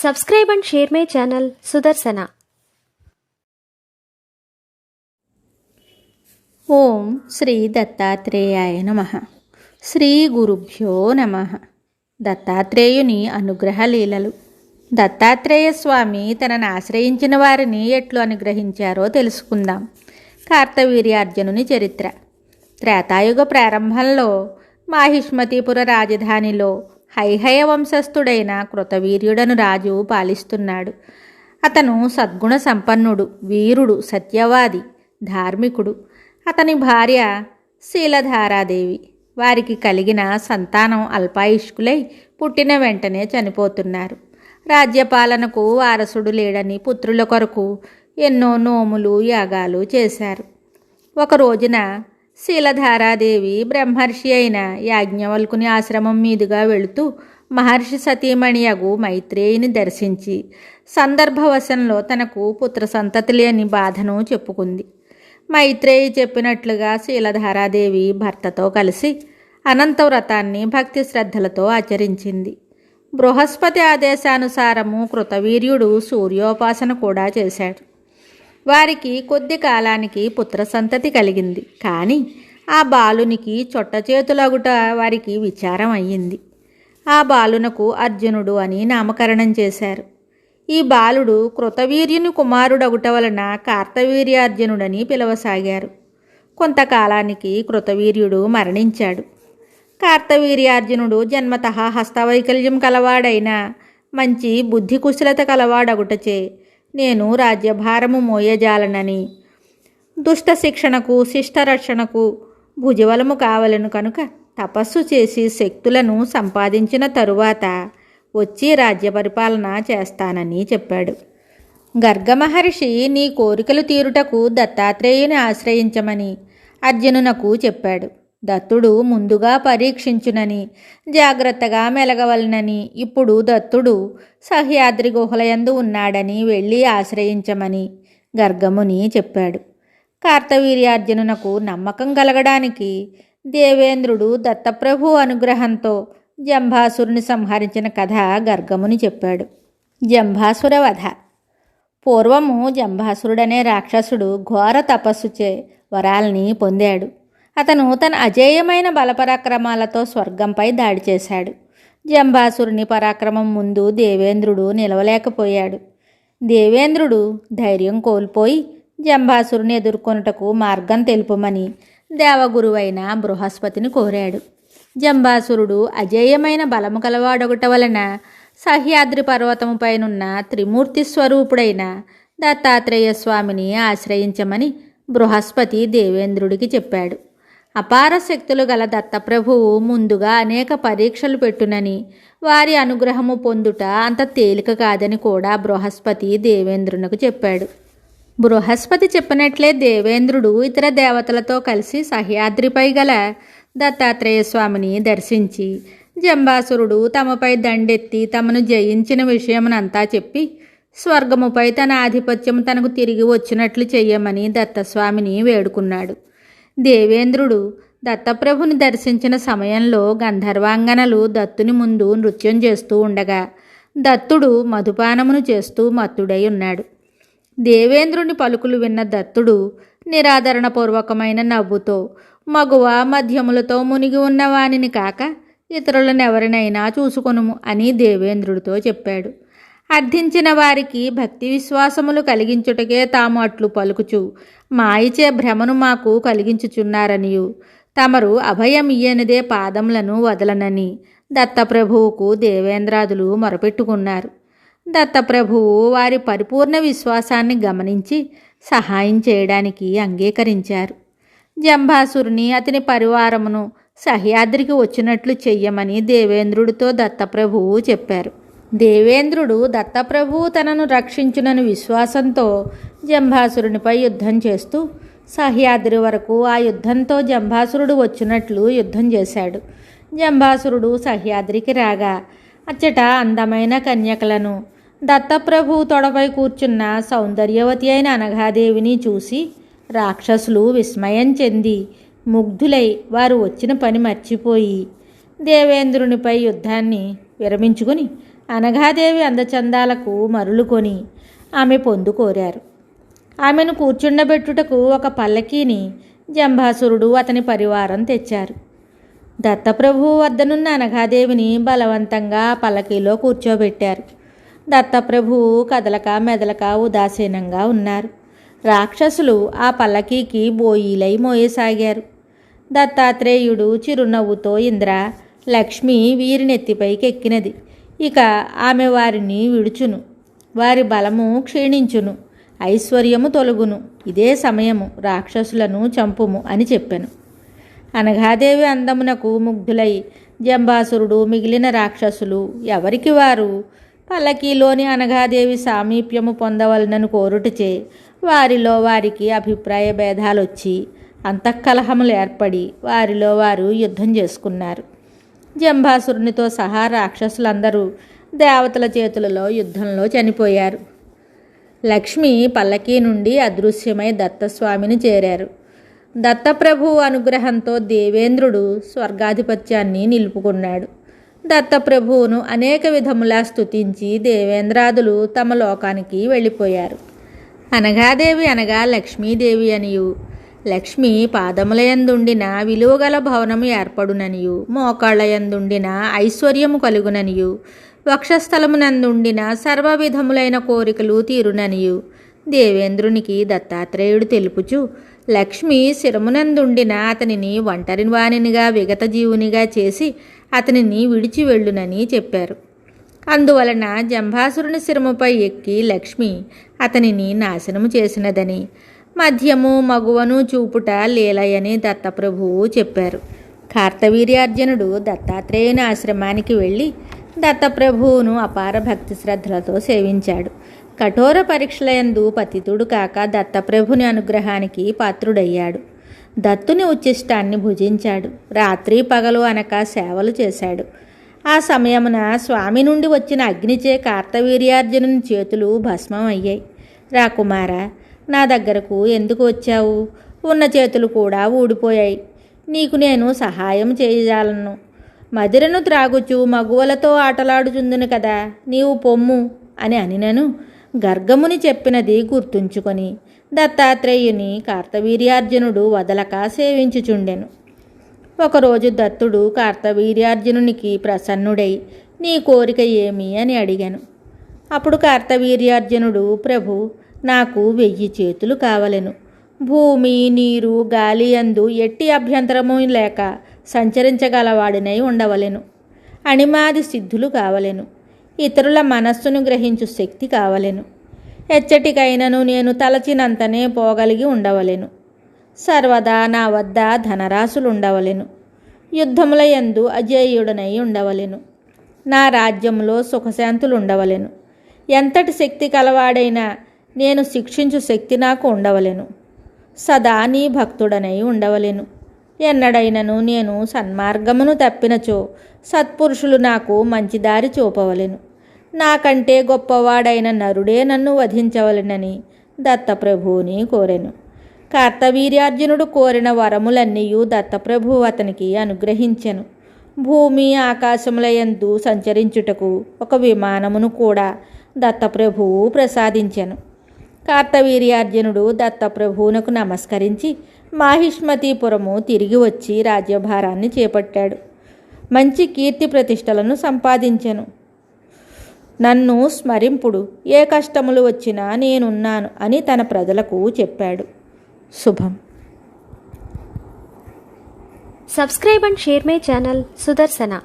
Subscribe and share my channel Sudarsana. ఓం శ్రీ దత్తాత్రేయాయ నమః. శ్రీ గురుభ్యో నమః. దత్తాత్రేయుని అనుగ్రహ లీలలు. దత్తాత్రేయ స్వామి తనను ఆశ్రయించిన వారిని ఎట్లు అనుగ్రహించారో తెలుసుకుందాం. కార్తవీర్యార్జునుని చరిత్ర. త్రేతాయుగ ప్రారంభంలో మాహిష్మతిపుర రాజధానిలో హైహయ వంశస్థుడైన కృతవీర్యుడను రాజు పాలిస్తున్నాడు. అతను సద్గుణ సంపన్నుడు, వీరుడు, సత్యవాది, ధార్మికుడు. అతని భార్య శీలధారాదేవి. వారికి కలిగిన సంతానం అల్పాయుష్కులై పుట్టిన వెంటనే చనిపోతున్నారు. రాజ్యపాలనకు వారసుడు లేడని పుత్రుల కొరకు ఎన్నో నోములు యాగాలు చేశారు. ఒక రోజున శీలధారాదేవి బ్రహ్మర్షి అయిన యాజ్ఞవల్కుని ఆశ్రమం మీదుగా వెళుతూ మహర్షి సతీమణియగు మైత్రేయిని దర్శించి సందర్భవశంలో తనకు పుత్ర సంతతి లేని బాధను చెప్పుకుంది. మైత్రేయి చెప్పినట్లుగా శీలధారాదేవి భర్తతో కలిసి అనంతవ్రతాన్ని భక్తి శ్రద్ధలతో ఆచరించింది. బృహస్పతి ఆదేశానుసారము కృతవీర్యుడు సూర్యోపాసన కూడా చేశాడు. వారికి కొద్ది కాలానికి పుత్ర సంతతి కలిగింది. కానీ ఆ బాలునికి చొట్టచేతులగుట వారికి విచారం అయ్యింది. ఆ బాలునకు అర్జునుడు అని నామకరణం చేశారు. ఈ బాలుడు కృతవీర్యుని కుమారుడగుట వలన కార్తవీర్యార్జునుడని పిలవసాగారు. కొంతకాలానికి కృతవీర్యుడు మరణించాడు. కార్తవీర్యార్జునుడు జన్మతః హస్తవైకల్యం కలవాడైన మంచి బుద్ధి కుశలత కలవాడగుటచే నేను రాజ్యభారము మోయజాలనని, దుష్ట శిక్షణకు శిష్టరక్షణకు భుజబలము కావలను కనుక తపస్సు చేసి శక్తులను సంపాదించిన తరువాత వచ్చి రాజ్య పరిపాలన చేస్తానని చెప్పాడు. గర్గమహర్షి నీ కోరికలు తీరుటకు దత్తాత్రేయుని ఆశ్రయించమని అర్జునునకు చెప్పాడు. దత్తుడు ముందుగా పరీక్షించునని, జాగ్రత్తగా మెలగవలనని, ఇప్పుడు దత్తుడు సహ్యాద్రి గుహలయందు ఉన్నాడని వెళ్ళి ఆశ్రయించమని గర్గముని చెప్పాడు. కార్తవీర్యార్జునునకు నమ్మకం కలగడానికి దేవేంద్రుడు దత్తప్రభు అనుగ్రహంతో జంభాసురుని సంహరించిన కథ గర్గముని చెప్పాడు. జంభాసుర వధ. పూర్వము జంభాసురుడనే రాక్షసుడు ఘోర తపస్సుచే వరాల్ని పొందాడు. అతను తన అజేయమైన బలపరాక్రమాలతో స్వర్గంపై దాడి చేశాడు. జంభాసురుని పరాక్రమం ముందు దేవేంద్రుడు నిలవలేకపోయాడు. దేవేంద్రుడు ధైర్యం కోల్పోయి జంభాసురుని ఎదుర్కొనుటకు మార్గం తెలుపమని దేవగురువైన బృహస్పతిని కోరాడు. జంభాసురుడు అజేయమైన బలము కలవాడొకట వలన సహ్యాద్రి పర్వతముపైనున్న త్రిమూర్తి స్వరూపుడైన దత్తాత్రేయ స్వామిని ఆశ్రయించమని బృహస్పతి దేవేంద్రుడికి చెప్పాడు. అపార శక్తులు గల దత్తప్రభువు ముందుగా అనేక పరీక్షలు పెట్టునని, వారి అనుగ్రహము పొందుట అంత తేలిక కాదని కూడా బృహస్పతి దేవేంద్రునకు చెప్పాడు. బృహస్పతి చెప్పినట్లే దేవేంద్రుడు ఇతర దేవతలతో కలిసి సహ్యాద్రిపై గల దత్తాత్రేయ స్వామిని దర్శించి జంభాసురుడు తమపై దండెత్తి తమను జయించిన విషయమునంతా చెప్పి స్వర్గముపై తన ఆధిపత్యం తనకు తిరిగి వచ్చినట్లు చెయ్యమని దత్తస్వామిని వేడుకున్నాడు. దేవేంద్రుడు దత్తప్రభుని దర్శించిన సమయంలో గంధర్వాంగనలు దత్తుని ముందు నృత్యం చేస్తూ ఉండగా దత్తుడు మధుపానమును చేస్తూ మత్తుడై ఉన్నాడు. దేవేంద్రుని పలుకులు విన్న దత్తుడు నిరాదరణపూర్వకమైన నవ్వుతో మగువ మధ్యములతో మునిగి ఉన్న వానిని కాక ఇతరులనెవరినైనా చూసుకొనుము అని దేవేంద్రుడితో చెప్పాడు. అర్థించిన వారికి భక్తి విశ్వాసములు కలిగించుటకే తాము అట్లు పలుకుచు మాయిచే భ్రమను మాకు కలిగించుచున్నారనియు, తమరు అభయం ఇయ్యనిదే పాదములను వదలనని దత్తప్రభువుకు దేవేంద్రాదులు మొరపెట్టుకున్నారు. దత్తప్రభువు వారి పరిపూర్ణ విశ్వాసాన్ని గమనించి సహాయం చేయడానికి అంగీకరించారు. జంభాసురుని అతని పరివారమును సహ్యాద్రికి వచ్చినట్లు చెయ్యమని దేవేంద్రుడితో దత్తప్రభువు చెప్పారు. దేవేంద్రుడు దత్తప్రభువు తనను రక్షించునని విశ్వాసంతో జంభాసురునిపై యుద్ధం చేస్తూ సహ్యాద్రి వరకు ఆ యుద్ధంతో జంభాసురుడు వచ్చినట్లు యుద్ధం చేశాడు. జంభాసురుడు సహ్యాద్రికి రాగా అచ్చట అందమైన కన్యకలను, దత్తప్రభువు తొడపై కూర్చున్న సౌందర్యవతి అయిన అనఘాదేవిని చూసి రాక్షసులు విస్మయం చెంది ముగ్ధులై వారు వచ్చిన పని మర్చిపోయి దేవేంద్రునిపై యుద్ధాన్ని విరమించుకుని అనఘాదేవి అందచందాలకు మరులుకొని ఆమె పొందు కోరారు. ఆమెను కూర్చుండబెట్టుటకు ఒక పల్లకీని జంభాసురుడు అతని పరివారం తెచ్చారు. దత్తప్రభువు వద్దనున్న అనఘాదేవిని బలవంతంగా ఆ పల్లకీలో కూర్చోబెట్టారు. దత్తప్రభువు కదలక మెదలక ఉదాసీనంగా ఉన్నారు. రాక్షసులు ఆ పల్లకీకి బోయిలై మోయసాగారు. దత్తాత్రేయుడు చిరునవ్వుతో, ఇంద్ర, లక్ష్మి వీరినెత్తిపైకెక్కినది, ఇక ఆమె వారిని విడుచును, వారి బలము క్షీణించును, ఐశ్వర్యము తొలగును, ఇదే సమయము, రాక్షసులను చంపుము అని చెప్పెను. అనఘాదేవి అందమునకు ముగ్ధులై జంబాసురుడు మిగిలిన రాక్షసులు ఎవరికి వారు పల్లకీలోని అనఘాదేవి సామీప్యము పొందవలనను కోరుటచే వారిలో వారికి అభిప్రాయ భేదాలొచ్చి అంతఃకలహములు ఏర్పడి వారిలో వారు యుద్ధం చేసుకున్నారు. జంబాసురునితో సహా రాక్షసులందరూ దేవతల చేతులలో యుద్ధంలో చనిపోయారు. లక్ష్మి పల్లకీ నుండి అదృశ్యమై దత్తస్వామిని చేరారు. దత్తప్రభువు అనుగ్రహంతో దేవేంద్రుడు స్వర్గాధిపత్యాన్ని నిలుపుకున్నాడు. దత్తప్రభువును అనేక విధములా స్తుతించి దేవేంద్రాదులు తమ లోకానికి వెళ్ళిపోయారు. అనఘాదేవి అనగా లక్ష్మీదేవి అనియు, లక్ష్మి పాదములయందుండిన విలువగల భవనము ఏర్పడుననియు, మోకాళ్ళయందుండిన ఐశ్వర్యము కలుగుననియు, వక్షస్థలమునందుండిన సర్వవిధములైన కోరికలు తీరుననియు దేవేంద్రునికి దత్తాత్రేయుడు తెలుపుచు, లక్ష్మి శిరమునందుండిన అతనిని ఒంటరి వాణినిగా విగత జీవునిగా చేసి అతనిని విడిచి వెళ్ళునని చెప్పారు. అందువలన జంభాసురుని శిరముపై ఎక్కి లక్ష్మి అతనిని నాశనము చేసినదని, మధ్యము మగువను చూపుట లీలయని దత్తప్రభువు చెప్పారు. కార్తవీర్యార్జునుడు దత్తాత్రేయుని ఆశ్రమానికి వెళ్ళి దత్తప్రభువును అపార భక్తి శ్రద్ధలతో సేవించాడు. కఠోర పరీక్షలయందు పతితుడు కాక దత్తప్రభుని అనుగ్రహానికి పాత్రుడయ్యాడు. దత్తుని ఉచ్చిష్టాన్ని భుజించాడు. రాత్రి పగలు అనక సేవలు చేశాడు. ఆ సమయమున స్వామి నుండి వచ్చిన అగ్నిచే కార్తవీర్యార్జునుని చేతులు భస్మం అయ్యాయి. రాకుమారా, నా దగ్గరకు ఎందుకు వచ్చావు? ఉన్న చేతులు కూడా ఊడిపోయాయి. నీకు నేను సహాయం చేయజాలను. మదిరను త్రాగుచు మగువలతో ఆటలాడుచుందును కదా, నీవు పొమ్ము అని అనినను గర్గముని చెప్పినది గుర్తుంచుకొని దత్తాత్రేయుని కార్తవీర్యార్జునుడు వదలక సేవించుచుండెను. ఒకరోజు దత్తుడు కార్తవీర్యార్జునునికి ప్రసన్నుడై, నీ కోరిక ఏమి అని అడిగాను. అప్పుడు కార్తవీర్యార్జునుడు, ప్రభు, నాకు 1000 చేతులు కావలెను. భూమి, నీరు, గాలి అందు ఎట్టి అభ్యంతరము లేక సంచరించగలవాడినై ఉండవలెను. అణిమాది సిద్ధులు కావలెను. ఇతరుల మనస్సును గ్రహించు శక్తి కావలెను. ఎచ్చటికైనను నేను తలచినంతనే పోగలిగి ఉండవలెను. సర్వదా నా వద్ద ధనరాశులుండవలెను. యుద్ధముల యందు అజేయుడనై ఉండవలెను. నా రాజ్యంలో సుఖశాంతులుండవలెను. ఎంతటి శక్తి కలవాడైనా నేను శిక్షించు శక్తి నాకు ఉండవలెను. సదా నీ భక్తుడనై ఉండవలెను. ఎన్నడైనను నేను సన్మార్గమును తప్పినచో సత్పురుషులు నాకు మంచి దారి చూపవలెను. నాకంటే గొప్పవాడైన నరుడే నన్ను వధించవలెనని దత్తప్రభువుని కోరెను. కార్తవీర్యార్జునుడు కోరిన వరములన్నీయు దత్తప్రభువు అతనికి అనుగ్రహించెను. భూమి ఆకాశములయందు సంచరించుటకు ఒక విమానమును కూడా దత్తప్రభువు ప్రసాదించెను. కార్తవీర్యార్జునుడు దత్తప్రభువునకు నమస్కరించి మాహిష్మతీపురము తిరిగి వచ్చి రాజ్యభారాన్ని చేపట్టాడు. మంచి కీర్తి ప్రతిష్టలను సంపాదించెను. నన్ను స్మరింపుడు, ఏ కష్టములు వచ్చినా నేనున్నాను అని తన ప్రజలకు చెప్పాడు. శుభం. Subscribe and share my channel Sudarsana.